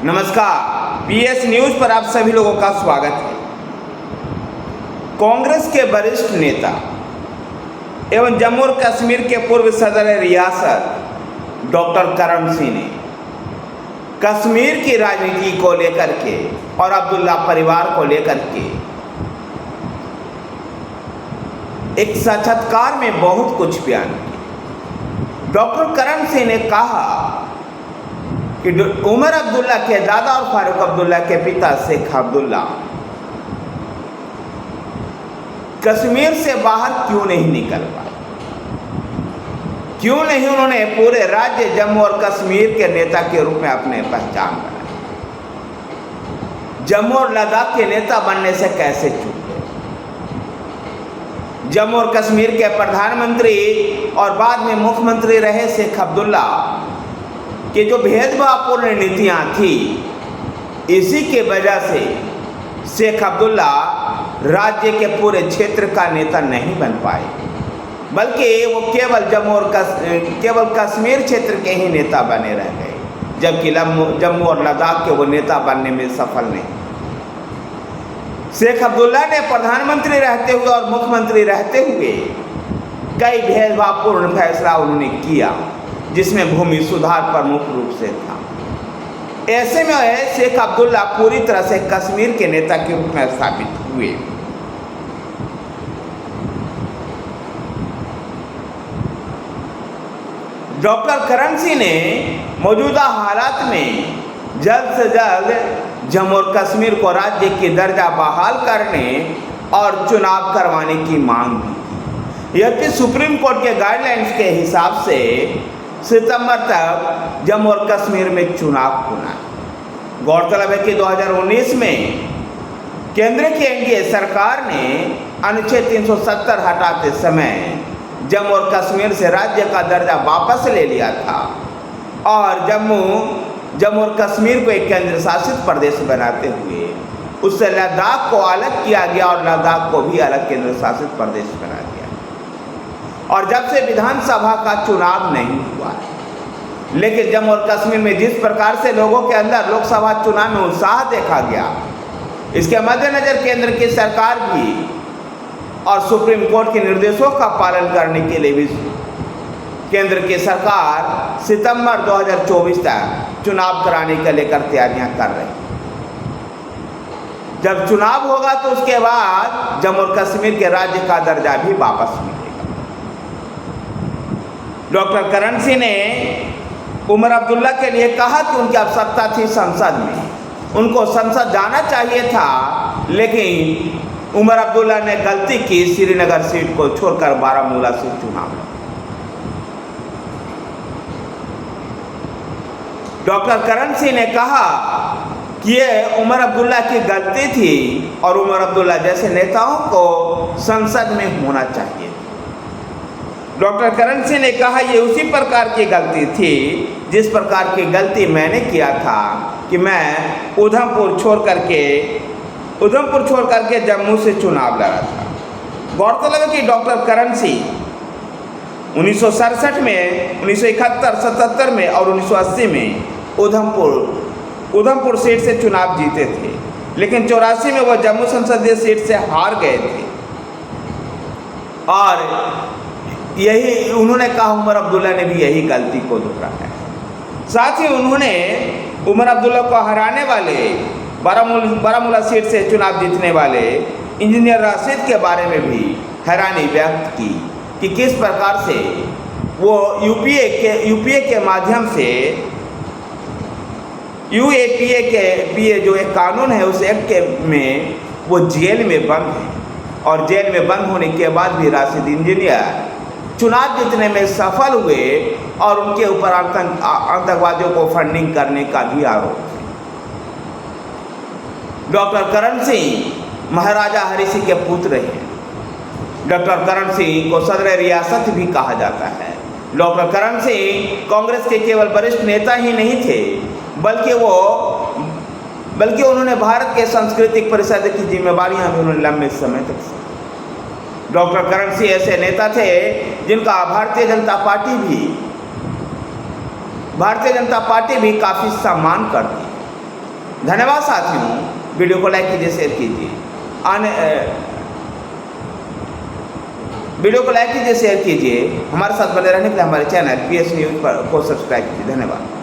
नमस्कार, PS news पर आप सभी लोगों का स्वागत है। कांग्रेस के वरिष्ठ नेता एवं जम्मू और कश्मीर के पूर्व सदर रियासत डॉक्टर करण सिंह ने कश्मीर की राजनीति को लेकर के और अब्दुल्ला परिवार को लेकर के एक साक्षात्कार में बहुत कुछ बयान किया। डॉक्टर करण सिंह ने कहा कि उमर अब्दुल्ला के दादा और फारूक अब्दुल्ला के पिता शेख अब्दुल्ला कश्मीर से बाहर क्यों नहीं निकल पाए, क्यों नहीं उन्होंने पूरे राज्य जम्मू और कश्मीर के नेता के रूप में अपने पहचान बनाई, जम्मू और लद्दाख के नेता बनने से कैसे चूक गए। जम्मू और कश्मीर के प्रधानमंत्री और बाद में मुख्यमंत्री रहे शेख अब्दुल्ला कि जो भेदभावपूर्ण नीतियां थी, इसी के वजह से शेख अब्दुल्ला राज्य के पूरे क्षेत्र का नेता नहीं बन पाए, बल्कि वो केवल केवल कश्मीर क्षेत्र के ही नेता बने रह गए, जबकि जम्मू और लद्दाख के वो नेता बनने में सफल नहीं। शेख अब्दुल्ला ने प्रधानमंत्री रहते हुए और मुख्यमंत्री रहते हुए कई भेदभावपूर्ण फैसला उन्होंने किया, जिसमें भूमि सुधार प्रमुख रूप से था। ऐसे में शेख अब्दुल्ला पूरी तरह से कश्मीर के नेता के रूप में स्थापित हुए। डॉक्टर करण सिंह ने मौजूदा हालात में जल्द से जल्द जम्मू और कश्मीर को राज्य की दर्जा बहाल करने और चुनाव करवाने की मांग की। यद्यपि सुप्रीम कोर्ट के गाइडलाइंस के हिसाब से सितंबर तक जम्मू और कश्मीर में चुनाव होना है। गौरतलब है कि 2019 में केंद्र की एनडीए सरकार ने अनुच्छेद 370 हटाते समय जम्मू और कश्मीर से राज्य का दर्जा वापस ले लिया था और जम्मू और कश्मीर को एक केंद्र शासित प्रदेश बनाते हुए उससे लद्दाख को अलग किया गया और लद्दाख को भी अलग केंद्र शासित प्रदेश बना दिया। और जब से विधानसभा का चुनाव नहीं हुआ है, लेकिन जम्मू और कश्मीर में जिस प्रकार से लोगों के अंदर लोकसभा चुनाव में उत्साह देखा गया, इसके मद्देनजर केंद्र की सरकार भी और सुप्रीम कोर्ट के निर्देशों का पालन करने के लिए भी केंद्र की सरकार सितंबर 2024 तक चुनाव कराने के लेकर तैयारियां कर रही है। जब चुनाव होगा तो उसके बाद जम्मू और कश्मीर के राज्य का दर्जा भी वापस मिलेगा। डॉक्टर करण सिंह ने उमर अब्दुल्ला के लिए कहा कि उनकी आवश्यकता थी संसद में, उनको संसद जाना चाहिए था, लेकिन उमर अब्दुल्ला ने गलती की, श्रीनगर सीट को छोड़कर बारामूला से चुनाव लड़ा। डॉक्टर करण सिंह ने कहा कि यह उमर अब्दुल्ला की गलती थी और उमर अब्दुल्ला जैसे नेताओं को संसद में होना चाहिए। डॉक्टर करण सिंह ने कहा ये उसी प्रकार की गलती थी जिस प्रकार की गलती मैंने किया था कि मैं उधमपुर छोड़ करके जम्मू से चुनाव लड़ा था। गौरतलब है कि डॉक्टर करण सिंह 1967 में, 1971, 77 में और 1980 में उधमपुर सीट से चुनाव जीते थे, लेकिन 84 में वह जम्मू संसदीय सीट से हार गए थे। और यही उन्होंने कहा, उमर अब्दुल्ला ने भी यही गलती को दोहराया। साथ ही उन्होंने उमर अब्दुल्ला को हराने वाले बारामूला सीट से चुनाव जीतने वाले इंजीनियर राशिद के बारे में भी हैरानी व्यक्त की कि किस प्रकार से वो यूपीए के माध्यम से यूएपीए जो एक कानून है उस एक्ट में वो जेल में बंद है और जेल में बंद होने के बाद भी राशिद इंजीनियर चुनाव जीतने में सफल हुए और उनके ऊपर आतंकवादियों को फंडिंग करने का भी आरोप है। डॉक्टर करण सिंह महाराजा हरि सिंह के पुत्र हैं। डॉक्टर करण सिंह को सदर रियासत भी कहा जाता है। डॉक्टर करण सिंह कांग्रेस के केवल वरिष्ठ नेता ही नहीं थे, बल्कि उन्होंने भारत के सांस्कृतिक परिषद की जिम्मेवारियां भी उन्होंने लंबे समय तक संभाली। डॉक्टर करण सिंह ऐसे नेता थे जिनका भारतीय जनता पार्टी भी काफ़ी सम्मान करती है। धन्यवाद साथियों, वीडियो को लाइक कीजिए, शेयर कीजिए, वीडियो को लाइक कीजिए, शेयर कीजिए। हमारे साथ बने रहने के लिए हमारे चैनल PS न्यूज़ को सब्सक्राइब कीजिए। धन्यवाद।